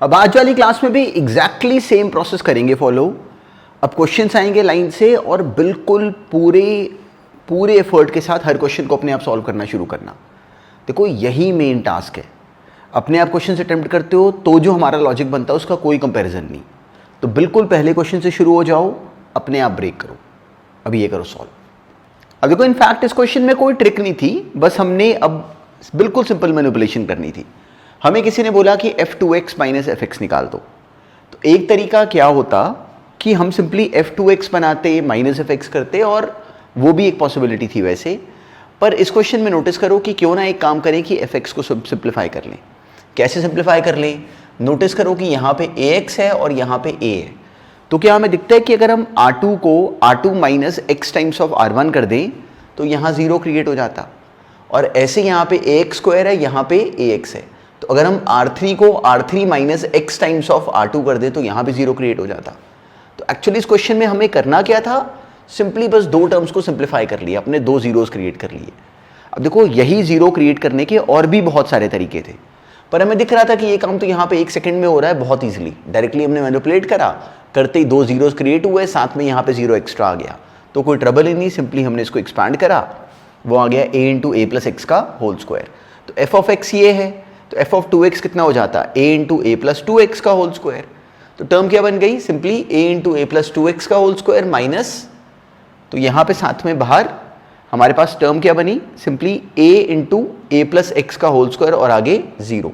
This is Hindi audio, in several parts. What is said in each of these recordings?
अब आज वाली क्लास में भी एग्जैक्टली सेम प्रोसेस करेंगे फॉलो। अब क्वेश्चंस आएंगे लाइन से और बिल्कुल पूरे एफर्ट के साथ हर क्वेश्चन को अपने आप सॉल्व करना शुरू करना। देखो यही मेन टास्क है। अपने आप क्वेश्चन अटेम्प्ट करते हो तो जो हमारा लॉजिक बनता है उसका कोई कंपैरिजन नहीं। तो बिल्कुल पहले क्वेश्चन से शुरू हो जाओ, अपने आप ब्रेक करो। अब ये करो सॉल्व। अब देखो इनफैक्ट इस क्वेश्चन में कोई ट्रिक नहीं थी, बस हमने अब बिल्कुल सिंपल मैनिपुलेशन करनी थी। हमें किसी ने बोला कि f2x माइनस fx निकाल दो। तो एक तरीका क्या होता कि हम सिंपली f2x बनाते माइनस fx करते, और वो भी एक पॉसिबिलिटी थी वैसे। पर इस क्वेश्चन में नोटिस करो कि क्यों ना एक काम करें कि fx को सिंप्लीफाई कर लें। कैसे सिंप्लीफाई कर लें? नोटिस करो कि यहाँ पे ax है और यहाँ पे a है। तो क्या हमें दिखता है कि अगर हम r2 को r2 minus x times of r1 कर दें तो यहाँ 0 क्रिएट हो जाता, और ऐसे यहाँ पे ax स्क्वायर है, यहाँ पे ax है। तो अगर हम r3 को r3 minus x times of r2 कर दें तो यहाँ भी 0 क्रिएट हो जाता। तो एक्चुअली इस क्वेश्चन में हमें करना क्या था? सिंपली बस दो टर्म्स को सिंप्लीफाई कर लिया, अपने दो जीरोस क्रिएट कर लिए। अब देखो यही जीरो क्रिएट करने के और भी बहुत सारे तरीके थे, पर हमें दिख रहा था कि ये काम तो यहाँ पे 1 सेकंड में हो रहा है बहुत ईजिली। डायरेक्टली हमने मैनिपुलेट करा, करते ही दो जीरोस क्रिएट हुए, साथ में यहाँ पे 0 एक्स्ट्रा आ गया। तो कोई ट्रबल ही नहीं, सिंपली हमने इसको एक्सपैंड करा, वो आ गया a into a plus x का होल स्क्वायर। तो f ऑफ x ये है, तो f ऑफ 2x कितना हो जाता? a into a plus 2x का होल स्क्वायर। तो टर्म क्या बन गई? Simply a into a plus 2x का होल स्क्वायर माइनस, तो यहाँ पे साथ में बाहर हमारे पास टर्म क्या बनी? Simply a into a plus x का होल स्क्वायर और आगे 0।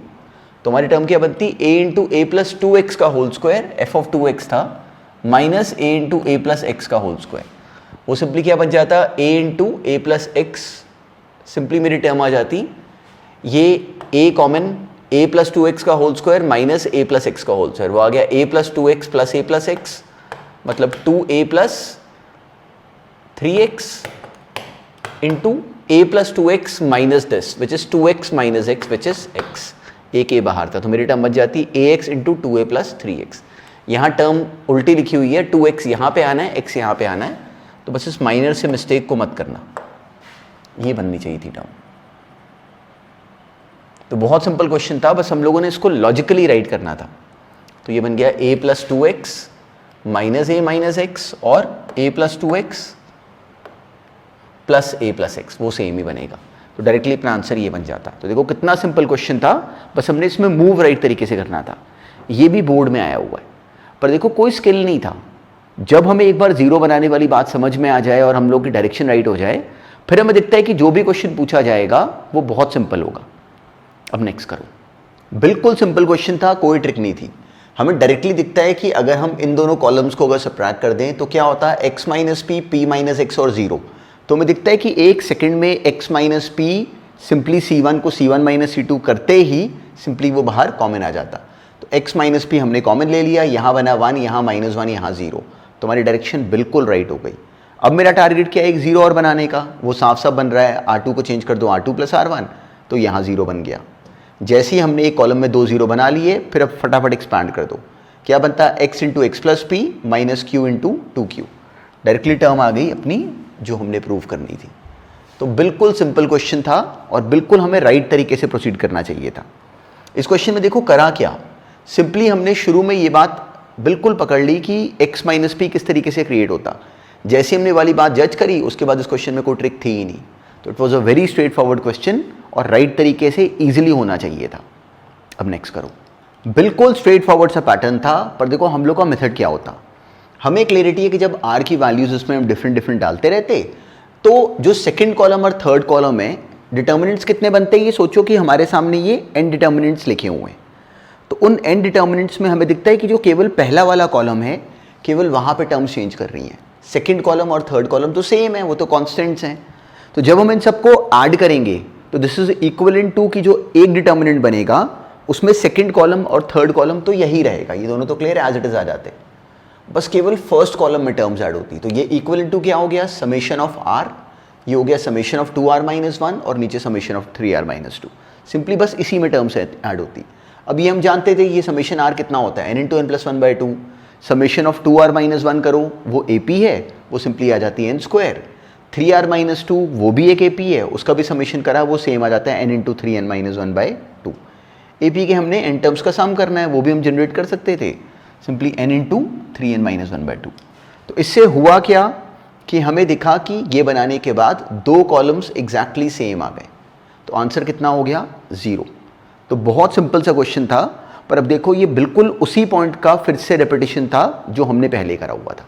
तो हमारी टर्म क्या बनती? a into a plus 2x का whole square, f of 2x था, minus a into a plus x का होल स्क्वायर। वो सिंपली क्या बन जाता? a into a plus x, simply मेरी टर्म आ जाती ये a common, a plus 2x का whole square minus a plus x का होल स्क्वायर। वो आ गया a plus 2x plus a plus x, मतलब 2a plus 3x into a plus 2x minus this which is 2x minus x which is x। एक a बाहर था, तो मेरी टर्म बच जाती ax into 2a plus 3x। यहाँ टर्म उल्टी लिखी हुई है, 2x यहाँ पे आना है, x यहाँ पे आना है, तो बस इस माइनर से मिस्टेक को मत करना, ये बननी चाहिए थी टर्म। तो बहुत सिंपल क्वेश्चन था, बस हम लोगों ने इसको लॉजिकली राइट करना था। तो ये बन गया a plus 2x minus a minus x, और a plus 2x plus a plus x, वो सेम ही बनेगा। तो डायरेक्टली अपना आंसर ये बन जाता। तो देखो कितना सिंपल क्वेश्चन था, बस हमने इसमें मूव राइट तरीके से करना था। ये भी बोर्ड में आया हुआ है, पर देखो कोई स्किल नहीं था। जब हमें एक बार जीरो बनाने वाली बात समझ में आ जाए और हम लोग की डायरेक्शन राइट हो जाए, फिर हमें दिखता है कि जो भी क्वेश्चन पूछा जाएगा वो बहुत सिंपल होगा। अब नेक्स्ट करो। बिल्कुल सिंपल क्वेश्चन था, कोई ट्रिक नहीं थी। हमें डायरेक्टली दिखता है कि अगर हम इन दोनों कॉलम्स को अगर सब्ट्रैक्ट कर दें तो क्या होता है? x minus P, P minus x और 0। तो हमें दिखता है कि एक सेकंड में x minus P simply c1 को c1 माइनस c2 करते ही सिंपली वो बाहर कॉमन आ जाता। तो x माइनस पी हमने कॉमन ले लिया, यहाँ बना 1, यहाँ माइनस 1, यहाँ 0। तो हमारी डायरेक्शन बिल्कुल राइट हो गई। अब मेरा टारगेट क्या है? एक 0 और बनाने का। वो साफ साफ बन रहा है, r2 को चेंज कर दो r2 प्लस r1, तो यहाँ 0 बन गया। जैसे ही हमने एक कॉलम में 2 0 बना लिए, फिर अब फटाफट एक्सपैंड कर दो। क्या बनता है? x into X plus P minus Q into 2q। Directly term आ गई अपनी जो हमने प्रूव करनी थी। तो बिल्कुल सिंपल क्वेश्चन था और बिल्कुल हमें राइट तरीके से प्रोसीड करना चाहिए था। इस क्वेश्चन में देखो करा क्या, सिंपली हमने शुरू में ये बात बिल्कुल पकड़ ली कि x माइनस पी किस तरीके से क्रिएट होता। जैसे हमने वाली बात जज करी, उसके बाद इस क्वेश्चन में कोई ट्रिक थी ही नहीं। तो it was a very straight forward question और राइट तरीके से ईजिली होना चाहिए था। अब नेक्स्ट करो। बिल्कुल स्ट्रेट फॉरवर्ड सा पैटर्न था, पर देखो हम लोग का मेथड क्या होता। हमें क्लियरिटी है कि जब r की वैल्यूज उसमें हम डिफरेंट डालते रहते, तो जो सेकंड कॉलम और थर्ड कॉलम है डिटर्मिनेंट्स कितने बनते हैं ये सोचो कि हमारे सामने ये n डिटर्मिनेंट्स लिखे हुए हैं। तो उन n डिटर्मिनेंट्स में हमें दिखता है कि जो केवल पहला वाला कॉलम है, केवल वहाँ पे टर्म्स चेंज कर रही हैं। सेकंड कॉलम और थर्ड कॉलम तो सेम है, वो तो कॉन्स्टेंट्स हैं। तो जब हम इन सबको ऐड करेंगे तो दिस इज इक्वलेंट टू कि जो एक डिटर्मिनेंट बनेगा उसमें सेकंड कॉलम और थर्ड कॉलम तो यही रहेगा। ये दोनों तो क्लियर एज इट इज आ जाते, बस केवल फर्स्ट कॉलम में टर्म्स ऐड होती। तो ये इक्वलेंट टू क्या हो गया? समेशन ऑफ r, ये हो गया समेशन ऑफ 2r माइनस 1 और नीचे summation of 3r minus 2। Simply बस इसी में टर्म्स ऐड होती। अब ये हम जानते थे ये समेशन r कितना होता है? n into n plus 1/2। Summation of 2r minus 1 करो, वो AP है, वो सिंपली आ जाती है n स्क्वायर। 3r माइनस 2 वो भी एक AP है, उसका भी समेशन करा, वो सेम आ जाता है n into 3n minus 1/2। A P के हमने एन टर्म्स का सम करना है, वो भी हम जनरेट कर सकते थे, सिंपली n इंटू 3n-1/2। तो इससे हुआ क्या कि हमें दिखा कि ये बनाने के बाद दो कॉलम्स एग्जैक्टली सेम आ गए, तो आंसर कितना हो गया 0। तो बहुत सिंपल सा क्वेश्चन था, पर अब देखो ये बिल्कुल उसी पॉइंट का फिर से रेपिटेशन था जो हमने पहले करा हुआ था।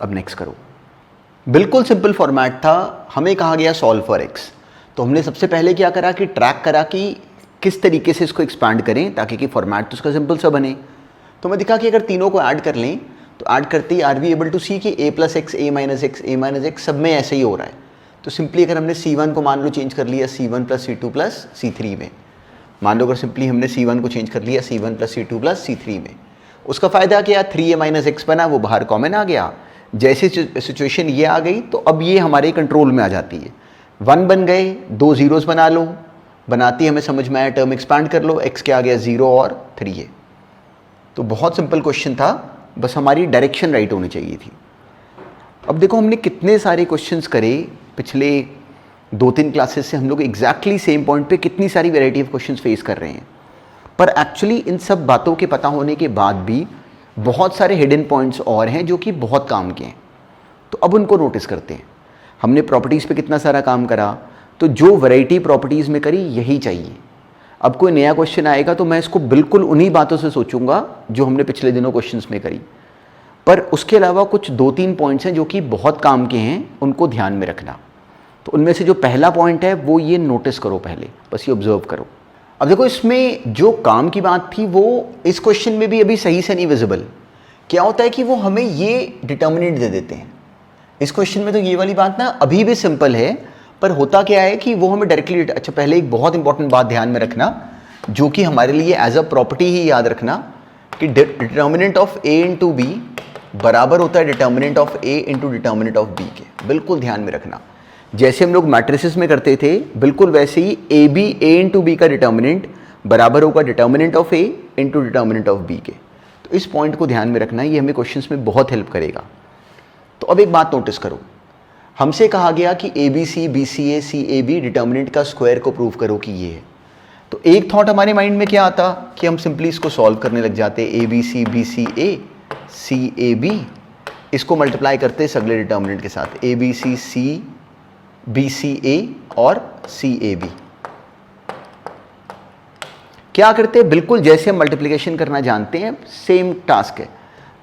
अब नेक्स्ट करो, बिल्कुल सिंपल फॉर्मेट था, हमें कहा गया सॉल्व फॉर x। तो हमने सबसे पहले क्या करा कि ट्रैक करा कि किस तरीके से इसको एक्सपैंड करें ताकि कि फॉर्मेट तो उसका सिंपल सा बने। तो मैं दिखा कि अगर तीनों को ऐड कर लें तो ऐड करते ही आर वी एबल टू सी कि a + x, a - x सब में ऐसे ही हो रहा है। तो सिंपली अगर हमने c1 को मान लो चेंज कर लिया c1 + c2 + c3 में, मान लो अगर सिंपली हमने c1 को चेंज कर लिया c1 + c2 + c3 में, उसका फ़ायदा क्या, 3a - x बना, वो बाहर कॉमन आ गया। जैसे सिचुएशन ये आ गई तो अब ये हमारे कंट्रोल में आ जाती है। 1 बन गए, 2 ज़ीरोज़ बना लो, बनाती हमें समझ में आया, टर्म एक्सपैंड कर लो, x क्या आ गया 0 और 3 है। तो बहुत सिंपल क्वेश्चन था, बस हमारी डायरेक्शन राइट होनी चाहिए थी। अब देखो हमने कितने सारे क्वेश्चंस करे पिछले 2-3 क्लासेस से, हम लोग एग्जैक्टली सेम पॉइंट पे कितनी सारी वैरायटी ऑफ क्वेश्चंस फेस कर रहे हैं, पर एक्चुअली इन सब बातों के पता होने के बाद भी बहुत सारे हिडन पॉइंट्स और हैं जो कि बहुत काम के हैं। तो अब उनको नोटिस करते हैं। हमने प्रॉपर्टीज़ पे कितना सारा काम करा, तो जो वैरायटी प्रॉपर्टीज़ में करी यही चाहिए। अब कोई नया क्वेश्चन आएगा तो मैं इसको बिल्कुल उन्हीं बातों से सोचूंगा जो हमने पिछले दिनों क्वेश्चंस में करी, पर उसके अलावा कुछ 2-3 पॉइंट्स हैं जो कि बहुत काम के हैं, उनको ध्यान में रखना। तो उनमें से जो पहला पॉइंट है वो ये नोटिस करो, पहले बस ये ऑब्जर्व करो। अब देखो इसमें जो काम की बात थी वो इस क्वेश्चन में भी अभी सही से नहीं विजिबल। क्या होता है कि वो हमें ये डिटर्मिनेंट दे देते हैं। इस क्वेश्चन में तो ये वाली बात ना अभी भी सिंपल है, पर होता क्या है कि वो हमें डायरेक्टली, अच्छा पहले एक बहुत इंपॉर्टेंट बात ध्यान में रखना जो कि हमारे लिए एज अ प्रॉपर्टी ही याद रखना कि determinant of a into B बराबर होता है determinant of a into determinant of b के। बिल्कुल ध्यान में रखना, जैसे हम लोग मैट्रिसेस में करते थे बिल्कुल वैसे ही a इंटू बी का डिटर्मिनेंट बराबर होगा determinant of a into determinant of b के। तो इस पॉइंट को ध्यान में रखना, ये हमें क्वेश्चंस में बहुत हेल्प करेगा। तो अब एक बात नोटिस करो, हमसे कहा गया कि ABC, BCA, CAB डिटर्मिनेंट का स्क्वायर को प्रूव करो कि ये है। तो एक थॉट हमारे माइंड में क्या आता कि हम सिंपली इसको सॉल्व करने लग जाते, ABC, BCA, CAB, इसको मल्टीप्लाई करते इस अगले डिटर्मिनेंट के साथ, ABC, BCA और CAB। क्या करते हैं, बिल्कुल जैसे हम मल्टीप्लिकेशन करना जानते हैं सेम टास्क है।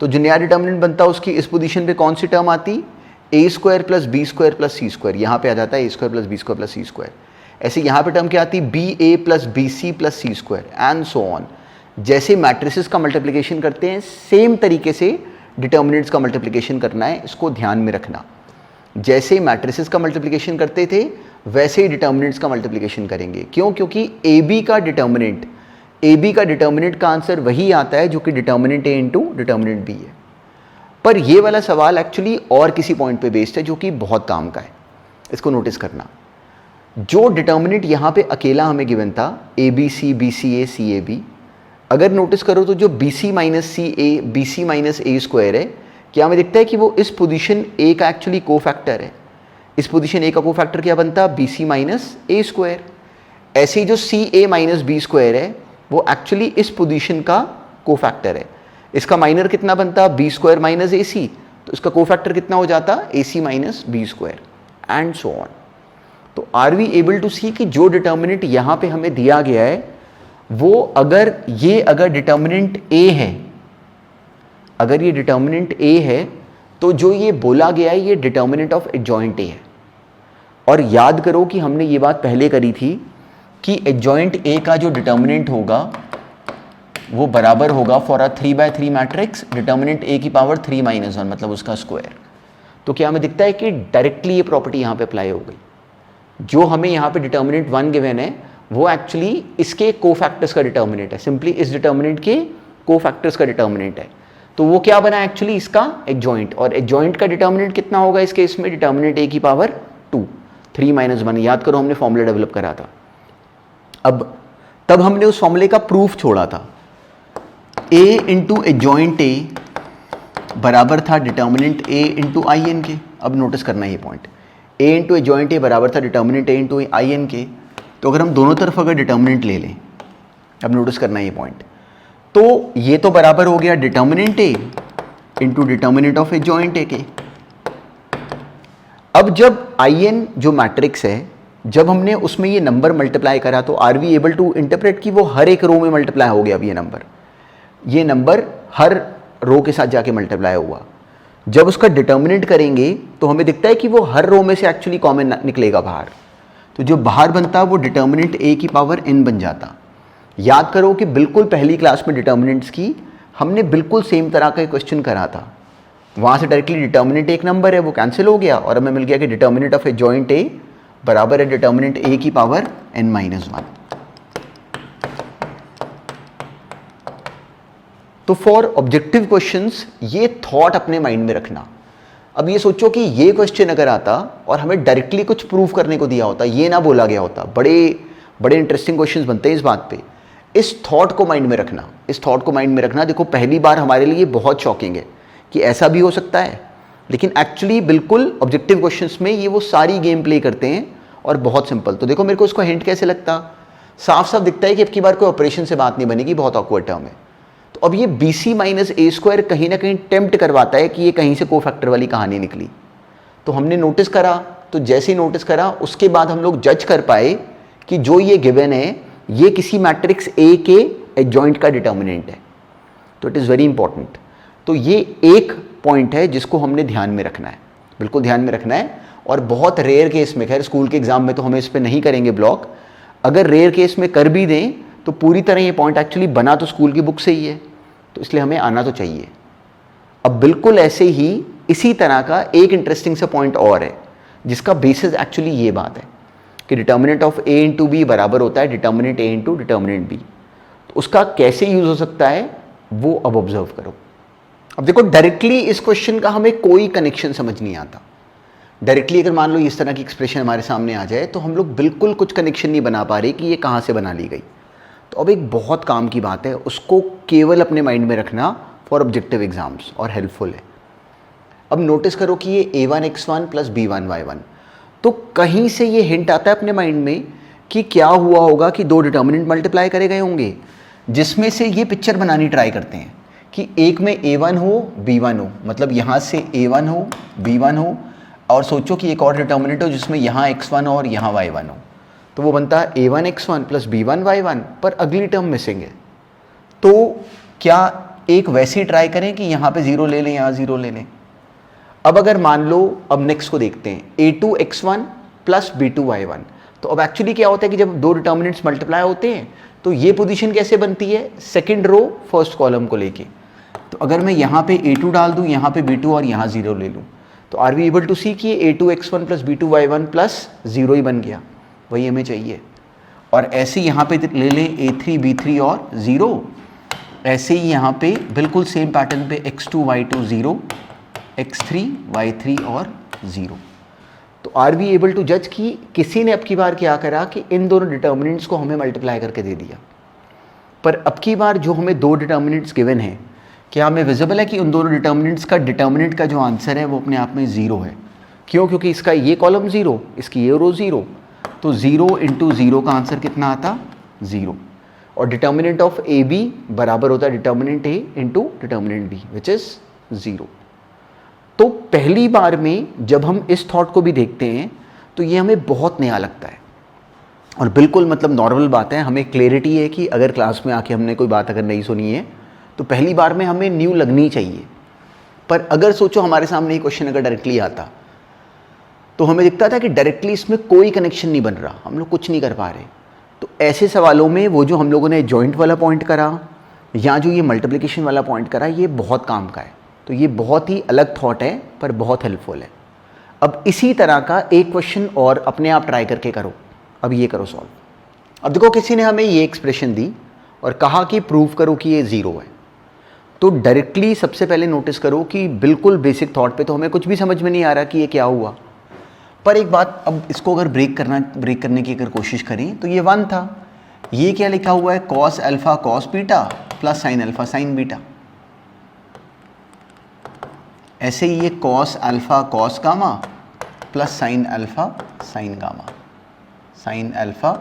तो जो नया डिटर्मिनेंट बनता है उसकी इस पोजीशन पे कौन सी टर्म आती, a² + b² + c², यहाँ पे आ जाता है a² + b² + c²। ऐसे यहाँ पे टर्म क्या आती, ba + bc + c² and so on. जैसे मैट्रिसेस का मल्टीप्लिकेशन करते हैं सेम तरीके से डिटर्मिनेंट्स का मल्टीप्लिकेशन करना है, इसको ध्यान में रखना। जैसे मैट्रिसेस का मल्टीप्लिकेशन करते थे वैसे ही डिटर्मिनेंट्स का मल्टीप्लिकेशन करेंगे। क्यों, क्योंकि ab का डिटर्मिनेंट का आंसर वही आता है जो कि determinant a into determinant b है। पर ये वाला सवाल एक्चुअली और किसी पॉइंट पे बेस्ड है जो कि बहुत काम का है, इसको नोटिस करना। जो डिटर्मिनेंट यहाँ पे अकेला हमें गिवन था ABC, BCA, CAB, अगर नोटिस करो तो जो BC - a² है, क्या हमें दिखता है कि वो इस पोजीशन A का एक्चुअली कोफैक्टर है। इस पोजीशन A का कोफैक्टर क्या बनता, BC - a²। ऐसे ही जो CA - b² है वो एक्चुअली इस पोजीशन का कोफैक्टर है। इसका माइनर कितना बनता, b² - ac, तो इसका कोफैक्टर कितना हो जाता, ac - b² and so on. तो आर वी एबल टू सी कि जो डिटर्मिनेंट यहाँ पे हमें दिया गया है वो अगर डिटर्मिनेंट a है, अगर ये डिटर्मिनेंट a है तो जो ये बोला गया है ये डिटर्मिनेंट ऑफ एडजॉइंट a है। और याद करो कि हमने ये बात पहले करी थी कि एडजॉइंट a का जो डिटर्मिनेंट होगा वो बराबर होगा for a 3/3 matrix determinant a की पावर 3 - 1 मतलब उसका स्क्वायर। तो क्या हमें दिखता है कि डायरेक्टली ये प्रॉपर्टी यहाँ पे अप्लाई हो गई। जो हमें यहाँ पे डिटर्मिनेंट 1 गिवन है वो एक्चुअली इसके कोफैक्टर्स का डिटर्मिनेंट है, सिंपली इस डिटर्मिनेंट के कोफैक्टर्स का डिटर्मिनेंट है। तो वो क्या बना एक्चुअली इसका एडजॉइंट, और एडजॉइंट का डिटर्मिनेंट कितना होगा इस केस में, डिटर्मिनेंट a की पावर 2, 3 - 1। याद करो हमने फॉर्मूला डेवलप करा था। अब तब हमने उस फॉर्मूले का प्रूफ छोड़ा था, a इंटू एडजॉइंट a बराबर था determinant a into I n के। अब नोटिस करना ये point, a into adjoint a बराबर था determinant a into I n के। तो अगर हम दोनों तरफ अगर डिटर्मिनेंट ले लें अब नोटिस करना है ये पॉइंट। तो ये तो बराबर हो गया determinant A into determinant of adjoint A के। अब जब आई एन जो मैट्रिक्स है, जब हमने उसमें ये नंबर मल्टीप्लाई करा तो are we able to interpret कि वो हर एक रो में मल्टीप्लाई हो गया। अब ये नंबर हर रो के साथ जाके मल्टीप्लाई हुआ। जब उसका डिटर्मिनेंट करेंगे तो हमें दिखता है कि वो हर रो में से एक्चुअली कॉमन निकलेगा बाहर। तो जो बाहर बनता वो डिटर्मिनेंट ए की पावर n बन जाता। याद करो कि बिल्कुल पहली क्लास में डिटर्मिनेंट्स की हमने बिल्कुल सेम तरह का क्वेश्चन करा था। वहाँ से डायरेक्टली डिटर्मिनेंट एक नंबर है वो कैंसिल हो गया और हमें मिल गया कि डिटर्मिनेंट ऑफ ए जॉइंट ए बराबर है डिटर्मिनेंट ए की पावर n-1। तो फॉर ऑब्जेक्टिव क्वेश्चंस ये थॉट अपने माइंड में रखना। अब ये सोचो कि ये क्वेश्चन अगर आता और हमें डायरेक्टली कुछ प्रूव करने को दिया होता, ये ना बोला गया होता, बड़े इंटरेस्टिंग क्वेश्चंस बनते हैं इस बात पे। इस थॉट को माइंड में रखना, इस थॉट को माइंड में रखना। देखो पहली बार हमारे लिए बहुत शॉकिंग है कि ऐसा भी हो सकता है, लेकिन एक्चुअली बिल्कुल ऑब्जेक्टिव क्वेश्चंस में ये वो सारी गेम प्ले करते हैं और बहुत सिंपल। तो देखो मेरे को इसको हिंट कैसे लगता, साफ साफ दिखता है कि अब की बार कोई ऑपरेशन से बात नहीं बनेगी, बहुत ऑकवर्ड टर्म है। तो अब ये BC माइनस ए स्क्वायर कहीं ना कहीं टेम्प्ट करवाता है कि ये कहीं से कोफैक्टर वाली कहानी निकली। तो हमने नोटिस करा, तो जैसे ही नोटिस करा उसके बाद हम लोग जज कर पाए कि जो ये गिवन है ये किसी मैट्रिक्स ए के एडजॉइंट का डिटर्मिनेंट है। तो इट इज़ वेरी इंपॉर्टेंट। तो ये एक पॉइंट है जिसको हमने ध्यान में रखना है, बिल्कुल ध्यान में रखना है। और बहुत रेयर केस में, खैर स्कूल के एग्जाम में तो हम इस पर नहीं करेंगे ब्लॉक, अगर रेयर केस में कर भी दें तो पूरी तरह ये पॉइंट एक्चुअली बना तो स्कूल की बुक से ही है, तो इसलिए हमें आना तो चाहिए। अब बिल्कुल ऐसे ही इसी तरह का एक इंटरेस्टिंग सा पॉइंट और है जिसका बेसिस एक्चुअली ये बात है कि determinant of A into B बराबर होता है determinant A into determinant B. तो उसका कैसे यूज हो सकता है वो अब ऑब्जर्व करो। अब देखो डायरेक्टली इस क्वेश्चन का हमें कोई कनेक्शन समझ नहीं आता। डायरेक्टली अगर मान लो इस तरह की एक्सप्रेशन हमारे सामने आ जाए तो हम लोग बिल्कुल कुछ कनेक्शन नहीं बना पा रहे कि ये कहाँ से बना ली गई। तो अब एक बहुत काम की बात है, उसको केवल अपने माइंड में रखना फॉर ऑब्जेक्टिव एग्जाम्स और हेल्पफुल है। अब नोटिस करो कि ये a1x1 प्लस b1y1, तो कहीं से ये हिंट आता है अपने माइंड में कि क्या हुआ होगा कि दो डिटर्मिनेंट मल्टीप्लाई करे गए होंगे, जिसमें से ये पिक्चर बनानी ट्राई करते हैं कि एक में a1 हो b1 हो, मतलब यहाँ से a1 हो b1 हो, और सोचो कि एक और डिटर्मिनेंट हो जिसमें यहाँ x1 और यहाँ y1 हो, तो वो बनता है a1x1 प्लस b1y1, पर अगली टर्म मिसिंग है। तो क्या एक वैसे ही ट्राई करें कि यहाँ पे 0 ले लें, यहाँ 0 ले लें। अब अगर मान लो, अब नेक्स्ट को देखते हैं, a2x1 प्लस b2y1। तो अब एक्चुअली क्या होता है कि जब दो डिटर्मिनेंट्स मल्टीप्लाई होते हैं तो ये पोजीशन कैसे बनती है, सेकंड रो फर्स्ट कॉलम को लेके। तो अगर मैं यहाँ पे a2 डाल दूँ, यहाँ पे b2 और यहाँ 0 ले लूँ, तो आर वी एबल टू सी कि a2x1 प्लस b2y1 प्लस 0 ही बन गया, वही हमें चाहिए। और ऐसे यहाँ पे ले लें a3 b3 और 0, ऐसे ही यहाँ पे बिल्कुल सेम पैटर्न पे x2 y2 0, x3 y3 और 0। तो आर वी एबल टू जज कि किसी ने अब की बार क्या करा कि इन दोनों डिटर्मिनेंट्स को हमें मल्टीप्लाई करके दे दिया। पर अब की बार जो हमें दो डिटर्मिनेंट्स गिवन है, क्या हमें विजिबल है कि उन दोनों डिटर्मिनेंट्स का डिटर्मिनेंट का जो आंसर है वो अपने आप में 0 है। क्यों? क्योंकि इसका ये कॉलम 0, इसकी ये रो 0, तो 0 इंटू 0 का आंसर कितना आता, 0। और डिटर्मिनेंट ऑफ ए बी बराबर होता है determinant A into determinant B which is 0। तो पहली बार में जब हम इस थॉट को भी देखते हैं तो ये हमें बहुत नया लगता है और बिल्कुल मतलब नॉर्मल बात है। हमें क्लैरिटी है कि अगर क्लास में आके हमने कोई बात अगर नहीं सुनी है तो पहली बार में हमें न्यू लगनी चाहिए। पर अगर सोचो हमारे सामने ये क्वेश्चन अगर डायरेक्टली आता तो हमें दिखता था कि डायरेक्टली इसमें कोई कनेक्शन नहीं बन रहा, हम लोग कुछ नहीं कर पा रहे। तो ऐसे सवालों में वो जो हम लोगों ने जॉइंट वाला पॉइंट करा या जो ये मल्टीप्लिकेशन वाला पॉइंट करा, ये बहुत काम का है। तो ये बहुत ही अलग थॉट है पर बहुत हेल्पफुल है। अब इसी तरह का एक क्वेश्चन और अपने आप ट्राई करके करो। अब ये करो सॉल्व। अब देखो किसी ने हमें ये एक्सप्रेशन दी और कहा कि प्रूव करो कि ये 0 है। तो डायरेक्टली सबसे पहले नोटिस करो कि बिल्कुल बेसिक थॉट पे तो हमें कुछ भी समझ में नहीं आ रहा कि ये क्या हुआ। पर एक बात, अब इसको अगर ब्रेक करने की अगर कोशिश करें तो ये 1 था। ये क्या लिखा हुआ है, cos alpha cos beta plus sine alpha sign beta. ऐसे ही ये cos alpha cos gamma plus sine alpha sign gamma, sine alpha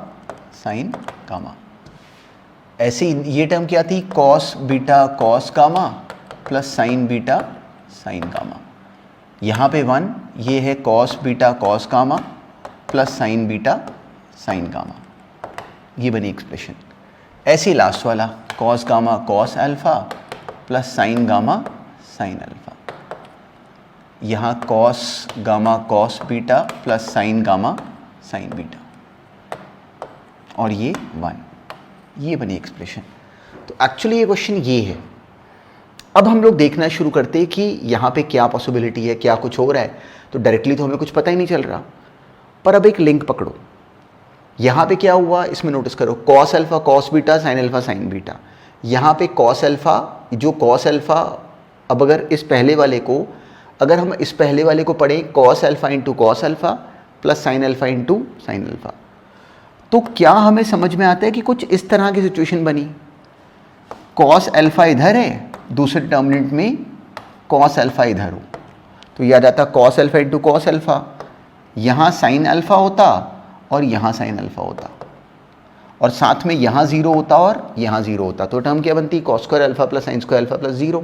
sign gamma. ऐसे ये टर्म क्या थी, cos beta cos gamma plus sign beta sine gamma. यहाँ पे 1, ये है cos beta cos gamma plus sign beta sine gamma, ये बनी एक्सप्रेशन। ऐसे लास्ट वाला cos gamma cos alpha plus sign gamma sine alpha, यहाँ cos gamma cos beta plus sign gamma sign beta, और ये 1, ये बनी एक्सप्रेशन। तो एक्चुअली ये क्वेश्चन ये है। अब हम लोग देखना शुरू करते हैं कि यहाँ पे क्या पॉसिबिलिटी है, क्या कुछ हो रहा है। तो डायरेक्टली तो हमें कुछ पता ही नहीं चल रहा, पर अब एक लिंक पकड़ो। यहाँ पे क्या हुआ इसमें नोटिस करो, cos alpha cos beta sine alpha sign beta. यहाँ पे कॉस अल्फा, जो कॉस अल्फा, अब अगर इस पहले वाले को, अगर हम इस पहले वाले को पढ़ें cos alpha into cos alpha plus sine alpha into sine alpha, तो क्या हमें समझ में आता है कि कुछ इस तरह की सिचुएशन बनी। कॉस अल्फा इधर है, दूसरे डिटर्मिनेंट में कॉस अल्फा इधर हो, तो याद आता cos alpha into cos alpha, यहाँ साइन अल्फा होता और यहाँ साइन अल्फा होता, और साथ में यहाँ 0 होता और यहाँ 0 होता, तो टर्म क्या बनती, cos square alpha plus sine square alpha plus 0,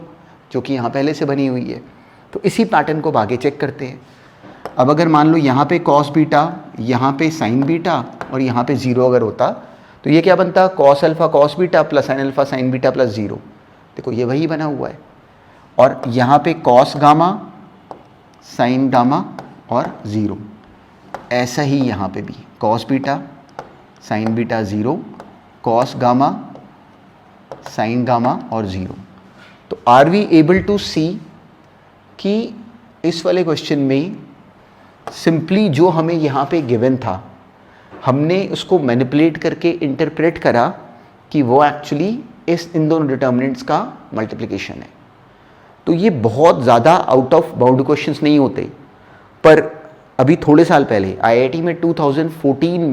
जो कि यहाँ पहले से बनी हुई है। तो इसी पैटर्न को आगे चेक करते हैं। अब अगर मान लो यहाँ पे कॉस बीटा, यहाँ पे साइन बीटा और यहाँ पे 0 अगर होता, तो ये क्या बनता, cos alpha cos beta plus sine alpha sign beta plus 0। देखो ये वही बना हुआ है। और यहाँ पे कॉस गामा साइन गामा और 0, ऐसा ही यहाँ पे भी cos beta sine beta 0, cos gamma sign gamma और 0। तो आर वी एबल टू सी कि इस वाले क्वेश्चन में सिंपली जो हमें यहाँ पे गिवन था, हमने उसको मैनिपुलेट करके इंटरप्रेट करा कि वो एक्चुअली इन दोनों डिटर्मिनेंट्स का मल्टीप्लिकेशन है। तो ये बहुत ज़्यादा आउट ऑफ बाउंड क्वेश्चंस नहीं होते, पर अभी थोड़े साल पहले आईआईटी में 2014 में